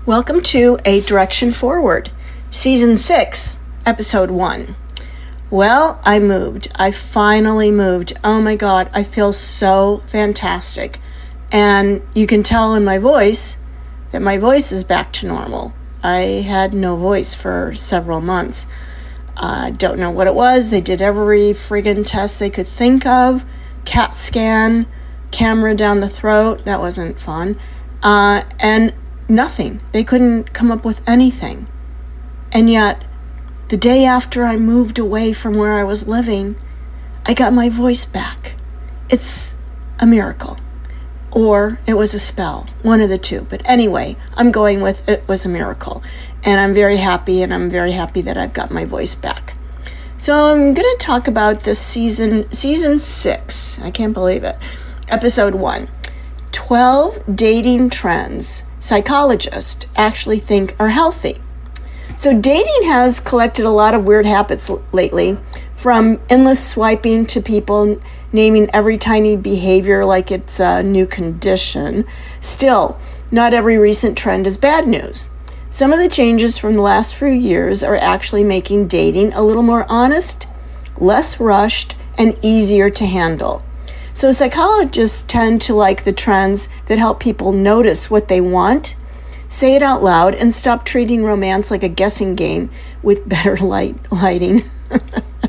Welcome to A Direction Forward, Season 6, Episode 1. Well, I moved. I finally moved. Oh my God, I feel so fantastic. And you can tell in my voice that my voice is back to normal. I had no voice for several months. I don't know what it was. They did every friggin' test they could think of. CAT scan, camera down the throat. That wasn't fun. And nothing. They couldn't come up with anything. And yet, the day after I moved away from where I was living, I got my voice back. It's a miracle. Or it was a spell. One of the two. But anyway, I'm going with it was a miracle. And I'm very happy, and I'm very happy that I've got my voice back. So I'm going to talk about this season 6. I can't believe it. Episode 1. 12 dating trends psychologists actually think are healthy. So dating has collected a lot of weird habits lately, from endless swiping to people naming every tiny behavior like it's a new condition. Still, not every recent trend is bad news. Some of the changes from the last few years are actually making dating a little more honest, less rushed, and easier to handle. So psychologists tend to like the trends that help people notice what they want, say it out loud, and stop treating romance like a guessing game with better lighting.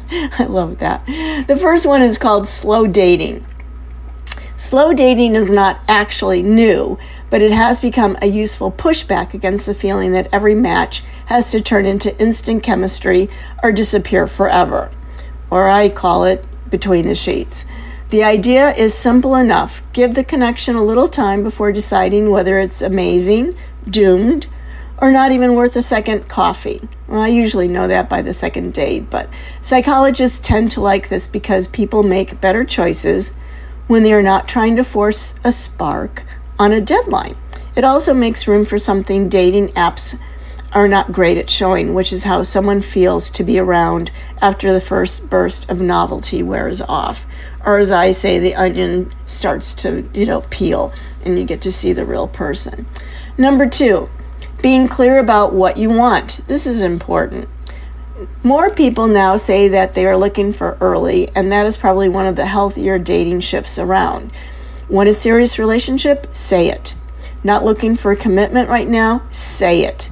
I love that. The first one is called slow dating. Slow dating is not actually new, but it has become a useful pushback against the feeling that every match has to turn into instant chemistry or disappear forever. Or I call it between the sheets. The idea is simple enough. Give the connection a little time before deciding whether it's amazing, doomed, or not even worth a second coffee. Well, I usually know that by the second date, but psychologists tend to like this because people make better choices when they are not trying to force a spark on a deadline. It also makes room for something dating apps are not great at showing, which is how someone feels to be around after the first burst of novelty wears off. Or as I say, the onion starts to, peel and you get to see the real person. Number 2, being clear about what you want. This is important. More people now say that they are looking for early, and that is probably one of the healthier dating shifts around. Want a serious relationship? Say it. Not looking for a commitment right now? Say it.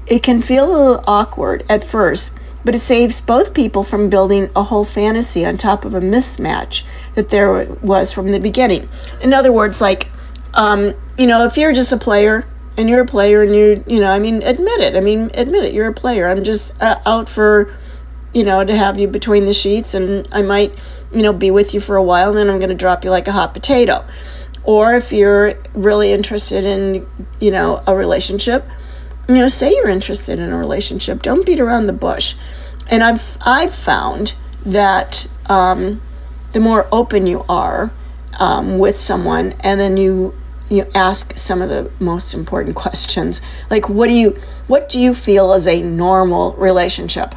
It can feel a little awkward at first, but it saves both people from building a whole fantasy on top of a mismatch that there was from the beginning. In other words, like, if you're just a player, and you're a player, and admit it, you're a player. I'm just out for, to have you between the sheets, and I might, be with you for a while, and then I'm going to drop you like a hot potato. Or if you're really interested in, a relationship, say you're interested in a relationship. Don't beat around the bush. And I've found that the more open you are with someone, and then you ask some of the most important questions, like what do you feel is a normal relationship?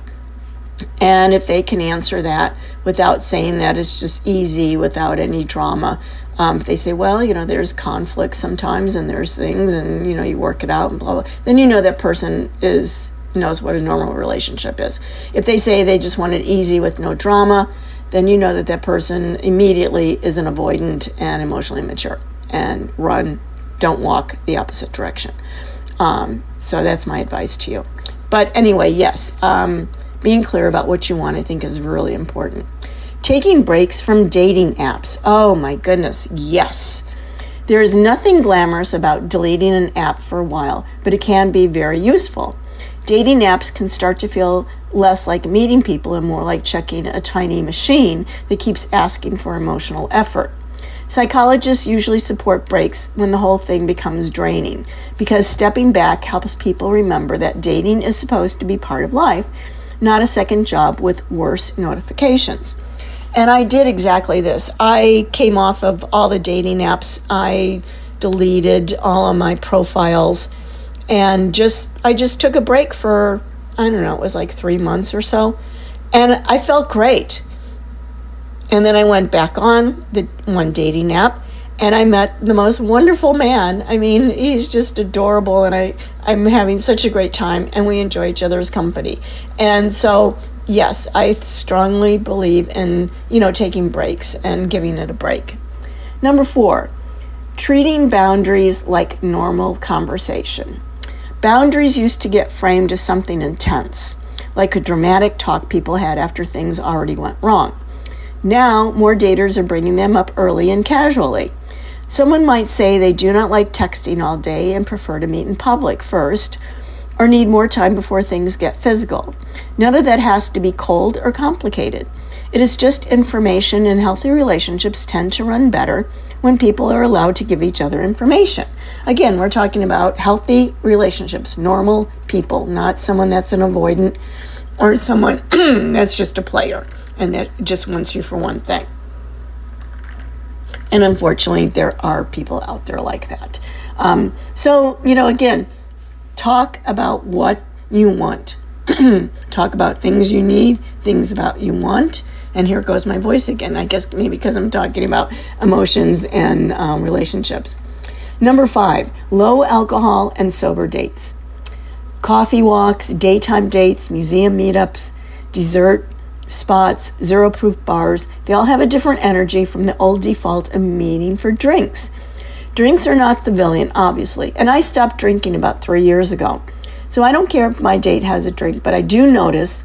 And if they can answer that without saying that it's just easy, without any drama, if they say, well, there's conflict sometimes, and there's things, and you work it out and blah blah, then that person knows what a normal relationship is. If they say they just want it easy with no drama, then that person immediately is an avoidant and emotionally immature, and don't walk the opposite direction. So that's my advice to you. But anyway, yes, being clear about what you want, I think, is really important. Taking breaks from dating apps. Oh my goodness, yes. There is nothing glamorous about deleting an app for a while, but it can be very useful. Dating apps can start to feel less like meeting people and more like checking a tiny machine that keeps asking for emotional effort. Psychologists usually support breaks when the whole thing becomes draining, because stepping back helps people remember that dating is supposed to be part of life, not a second job with worse notifications. And I did exactly this. I came off of all the dating apps. I deleted all of my profiles, and I just took a break for, it was like 3 months or so, and I felt great. And then I went back on the one dating app, and I met the most wonderful man. I mean, he's just adorable, and I'm having such a great time, and we enjoy each other's company. And so, yes, I strongly believe in, taking breaks and giving it a break. Number 4, treating boundaries like normal conversation. Boundaries used to get framed as something intense, like a dramatic talk people had after things already went wrong. Now, more daters are bringing them up early and casually. Someone might say they do not like texting all day and prefer to meet in public first, or need more time before things get physical. None of that has to be cold or complicated. It is just information, and healthy relationships tend to run better when people are allowed to give each other information. Again, we're talking about healthy relationships, normal people, not someone that's an avoidant or someone that's just a player and that just wants you for one thing. And unfortunately, there are people out there like that. So, again, talk about what you want. Talk about things you need, things about you want. And here goes my voice again. I guess maybe because I'm talking about emotions and relationships. Number 5, low alcohol and sober dates. Coffee walks, daytime dates, museum meetups, dessert spots, zero-proof bars, they all have a different energy from the old default of meeting for drinks. Drinks are not the villain, obviously, and I stopped drinking about 3 years ago. So I don't care if my date has a drink, but I do notice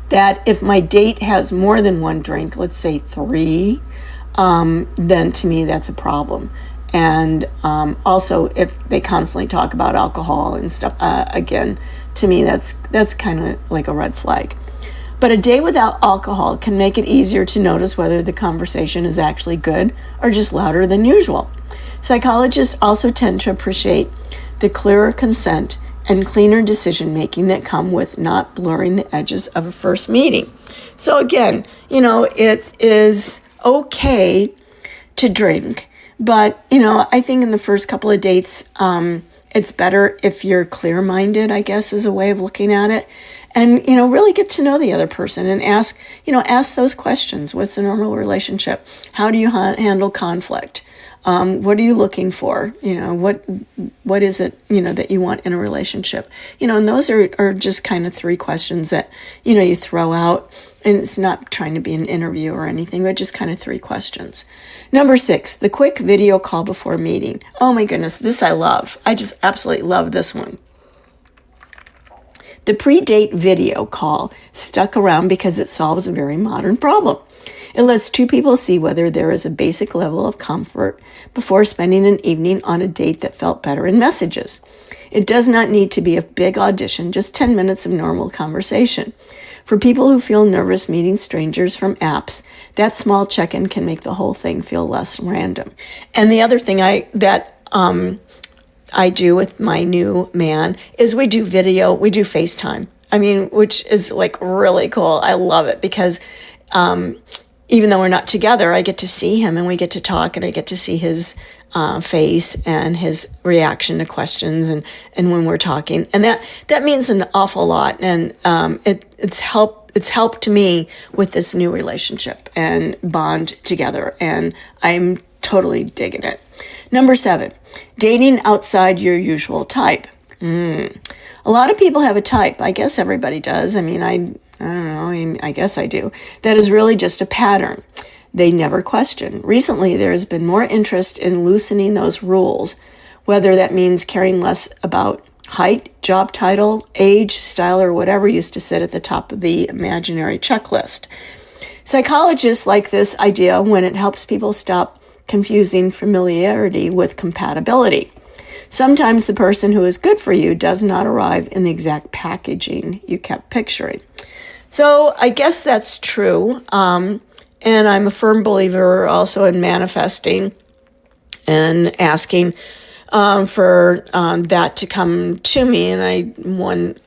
that if my date has more than one drink, let's say 3, then to me that's a problem. And also, if they constantly talk about alcohol and stuff, again, to me that's kind of like a red flag. But a day without alcohol can make it easier to notice whether the conversation is actually good or just louder than usual. Psychologists also tend to appreciate the clearer consent and cleaner decision-making that come with not blurring the edges of a first meeting. So again, it is okay to drink, but, I think in the first couple of dates, it's better if you're clear-minded, I guess, is a way of looking at it. And, really get to know the other person and ask those questions. What's the normal relationship? How do you handle conflict? What are you looking for? What is it, that you want in a relationship? And those are just kind of 3 questions that, you throw out. And it's not trying to be an interview or anything, but just kind of 3 questions. Number 6, the quick video call before meeting. Oh my goodness, this I love. I just absolutely love this one. The pre-date video call stuck around because it solves a very modern problem. It lets 2 people see whether there is a basic level of comfort before spending an evening on a date that felt better in messages. It does not need to be a big audition, just 10 minutes of normal conversation. For people who feel nervous meeting strangers from apps, that small check-in can make the whole thing feel less random. And the other thing I do with my new man is we do video, we do FaceTime. Which is like really cool. I love it because even though we're not together, I get to see him and we get to talk and I get to see his face and his reaction to questions and when we're talking. And that means an awful lot. And it's helped me with this new relationship and bond together. And I'm totally digging it. Number 7, dating outside your usual type. A lot of people have a type. I guess everybody does. I don't know. I guess I do. That is really just a pattern. They never question. Recently, there has been more interest in loosening those rules, whether that means caring less about height, job title, age, style, or whatever used to sit at the top of the imaginary checklist. Psychologists like this idea when it helps people stop confusing familiarity with compatibility. Sometimes the person who is good for you does not arrive in the exact packaging you kept picturing. So I guess that's true. And I'm a firm believer also in manifesting and asking for that to come to me. And one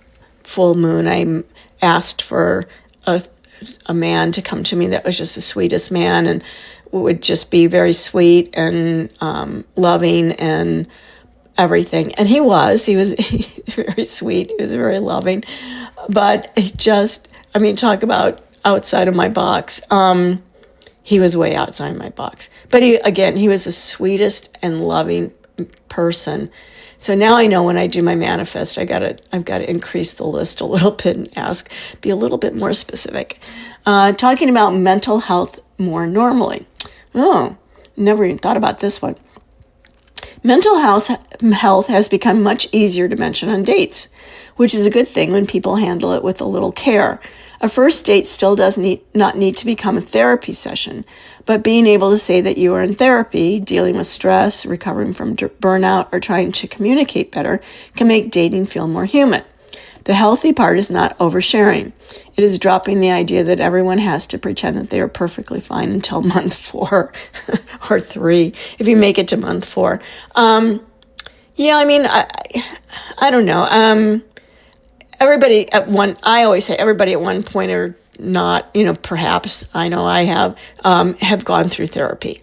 full moon, I asked for a man to come to me that was just the sweetest man and would just be very sweet and loving and everything. And he was very sweet. He was very loving. But talk about outside of my box. he was way outside my box. But he was the sweetest and loving person. So now I know when I do my manifest, I've got to increase the list a little bit and be a little bit more specific. Talking about mental health more normally. Oh, never even thought about this one. Mental health has become much easier to mention on dates, which is a good thing when people handle it with a little care. A first date still does not need to become a therapy session, but being able to say that you are in therapy, dealing with stress, recovering from burnout, or trying to communicate better can make dating feel more human. The healthy part is not oversharing. It is dropping the idea that everyone has to pretend that they are perfectly fine until month 4 or 3, if you make it to month 4. I don't know. I always say everybody at one point or not, perhaps, I know I have gone through therapy.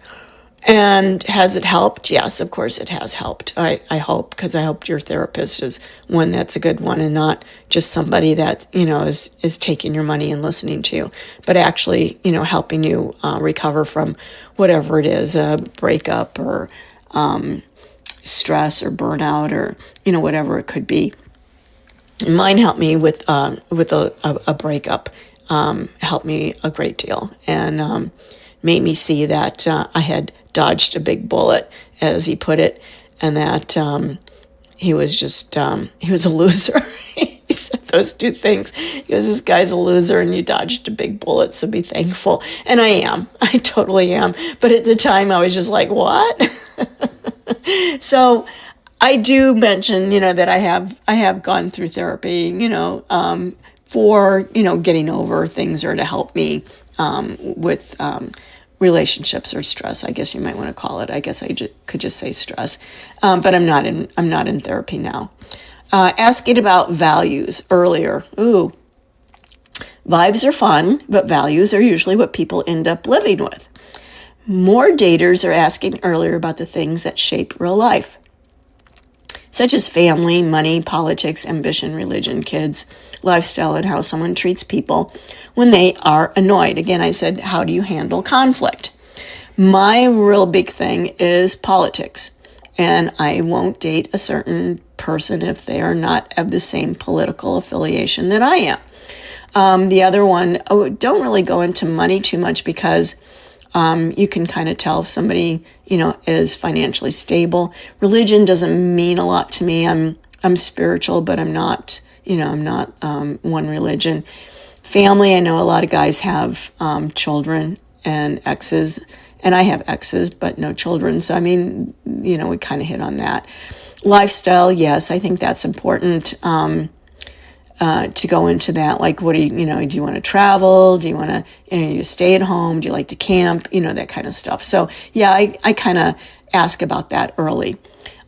And has it helped? Yes, of course it has helped. I hope, because I hope your therapist is one that's a good one and not just somebody that, is taking your money and listening to you, but actually, helping you recover from whatever it is, a breakup or stress or burnout or, whatever it could be. Mine helped me with a breakup, helped me a great deal, and made me see that I had dodged a big bullet, as he put it, and that he was a loser. He said those two things. He goes, this guy's a loser and you dodged a big bullet, so be thankful. And I am. I totally am. But at the time, I was just like, what? So I do mention, that I have gone through therapy, for, getting over things or to help me with relationships or stress, I guess you might want to call it. I guess I could just say stress, but I'm not in therapy now. Asking about values earlier. Ooh, vibes are fun, but values are usually what people end up living with. More daters are asking earlier about the things that shape real life, such as family, money, politics, ambition, religion, kids, lifestyle, and how someone treats people when they are annoyed. Again, I said, how do you handle conflict? My real big thing is politics, and I won't date a certain person if they are not of the same political affiliation that I am. The other one, don't really go into money too much because you can kind of tell if somebody, is financially stable. Religion doesn't mean a lot to me. I'm spiritual, but I'm not one religion. Family, I know a lot of guys have children and exes, and I have exes, but no children. So, we kind of hit on that. Lifestyle, yes, I think that's important. To go into that, like, what do you want to travel? Do you want to, you stay at home? Do you like to camp? That kind of stuff. So yeah, I kind of ask about that early.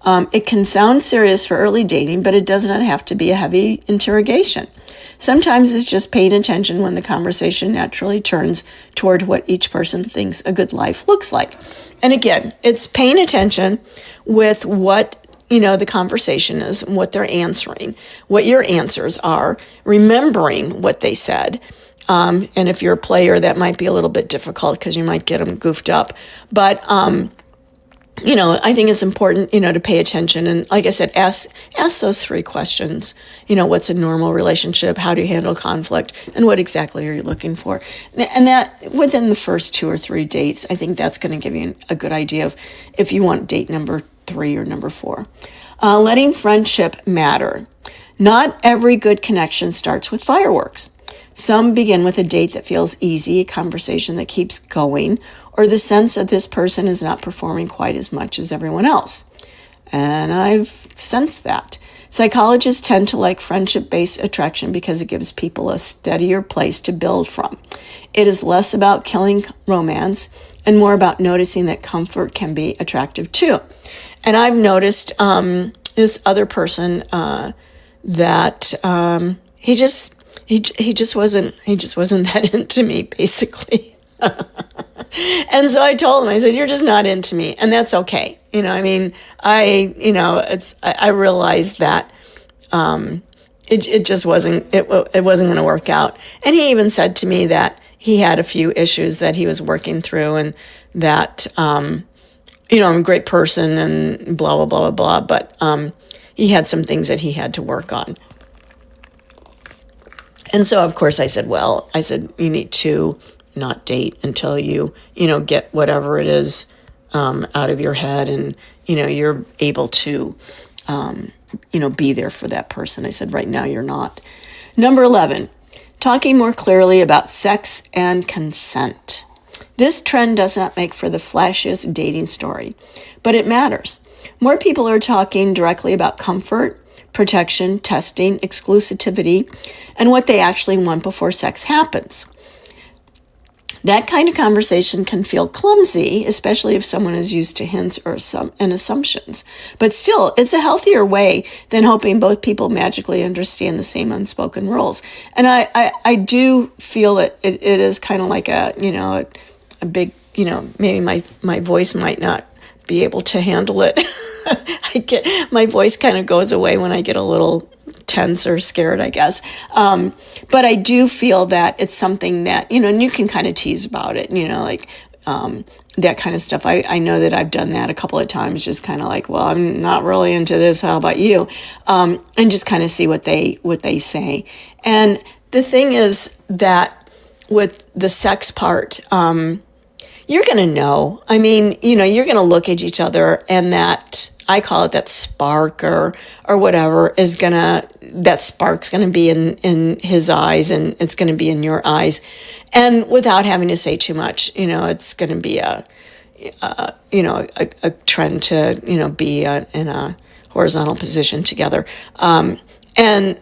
It can sound serious for early dating, but it does not have to be a heavy interrogation. Sometimes it's just paying attention when the conversation naturally turns toward what each person thinks a good life looks like. And again, it's paying attention with what the conversation is, what they're answering, what your answers are, remembering what they said. And if you're a player, that might be a little bit difficult because you might get them goofed up. But, I think it's important, to pay attention. And like I said, ask those 3 questions. What's a normal relationship? How do you handle conflict? And what exactly are you looking for? And that within the first 2 or 3 dates, I think that's going to give you a good idea of if you want date number 3 or number 4. Letting friendship matter. Not every good connection starts with fireworks. Some begin with a date that feels easy, a conversation that keeps going, or the sense that this person is not performing quite as much as everyone else. And I've sensed that. Psychologists tend to like friendship-based attraction because it gives people a steadier place to build from. It is less about killing romance and more about noticing that comfort can be attractive too. And I've noticed this other person that he just wasn't that into me, basically. And so I told him, I said, you're just not into me, and that's okay. I realized that it just wasn't going to work out. And he even said to me that he had a few issues that he was working through, and that, I'm a great person and blah, blah, blah, blah, blah. But he had some things that he had to work on. And so, of course, I said, you need to not date until you, get whatever it is out of your head, and, you're able to, be there for that person. I said, right now you're not. Number 11, talking more clearly about sex and consent. This trend does not make for the flashiest dating story, but it matters. More people are talking directly about comfort, protection, testing, exclusivity, and what they actually want before sex happens. That kind of conversation can feel clumsy, especially if someone is used to hints and assumptions. But still, it's a healthier way than hoping both people magically understand the same unspoken rules. And I do feel that it is kind of like a big, maybe my voice might not be able to handle it. My voice kind of goes away when I get a little tense or scared, I guess. But I do feel that it's something that, and you can kind of tease about it, that kind of stuff. I know that I've done that a couple of times, just kind of like, well, I'm not really into this. How about you? And just kind of see what they say. And the thing is that with the sex part, you're going to know. I mean, you're going to look at each other, and that, I call it that spark or whatever, that spark's going to be in his eyes, and it's going to be in your eyes. And without having to say too much, it's going to be a trend to, be in a horizontal position together. And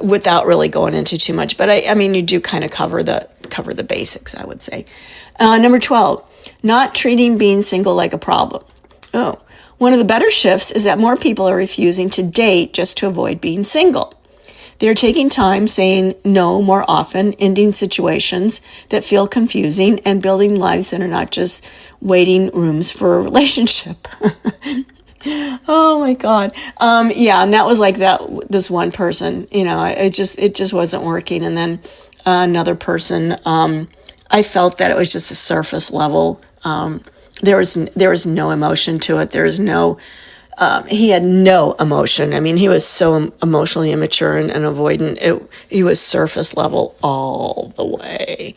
without really going into too much. But I mean, you do kind of cover the basics, I would say. Number 12, not treating being single like a problem. One of the better shifts is that more people are refusing to date just to avoid being single. They're taking time, saying no more often, ending situations that feel confusing, and building lives that are not just waiting rooms for a relationship. Oh my God. And that was like this one person, it just wasn't working. And then another person, I felt that it was just a surface level. There was no emotion to it. There was no, he had no emotion. I mean, he was so emotionally immature and avoidant. He was surface level all the way.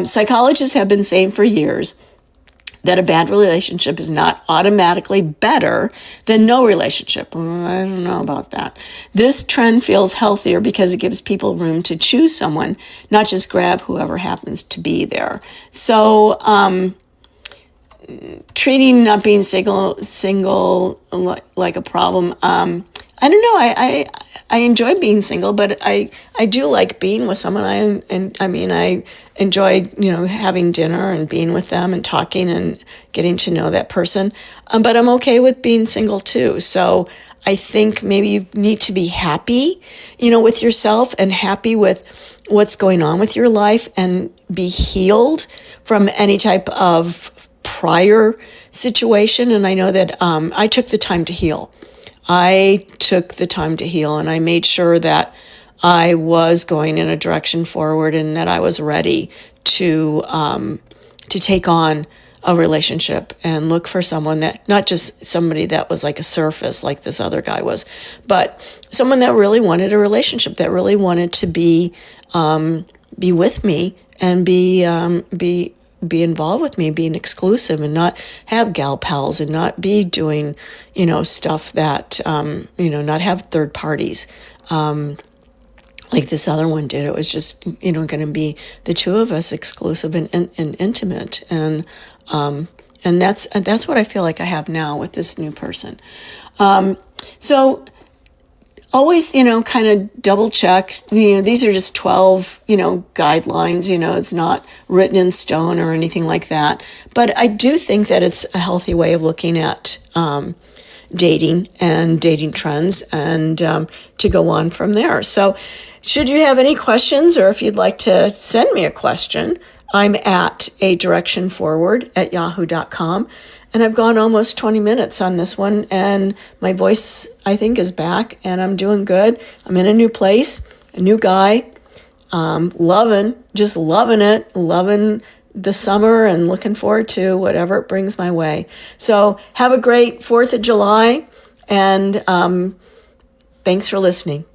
Psychologists have been saying for years that a bad relationship is not automatically better than no relationship. I don't know about that. This trend feels healthier because it gives people room to choose someone, not just grab whoever happens to be there. So, treating not being single like a problem. I don't know. I enjoy being single, but I do like being with someone. I enjoy, having dinner and being with them and talking and getting to know that person. But I'm okay with being single too. So I think maybe you need to be happy, with yourself, and happy with what's going on with your life, and be healed from any type of prior situation. And I know that I took the time to heal. And I made sure that I was going in a direction forward, and that I was ready to take on a relationship and look for someone that, not just somebody that was like a surface like this other guy was, but someone that really wanted a relationship, that really wanted to be with me and be involved with me, being exclusive, and not have gal pals, and not be doing, stuff that, not have third parties, like this other one did. It was just, going to be the two of us, exclusive and intimate. And that's what I feel like I have now with this new person. So always, kind of double check. These are just 12, guidelines. It's not written in stone or anything like that. But I do think that it's a healthy way of looking at dating and dating trends, and to go on from there. So should you have any questions, or if you'd like to send me a question, I'm at adirectionforward@yahoo.com. And I've gone almost 20 minutes on this one, and my voice, I think, is back, and I'm doing good. I'm in a new place, a new guy. just loving it, loving the summer and looking forward to whatever it brings my way. So have a great 4th of July, and thanks for listening.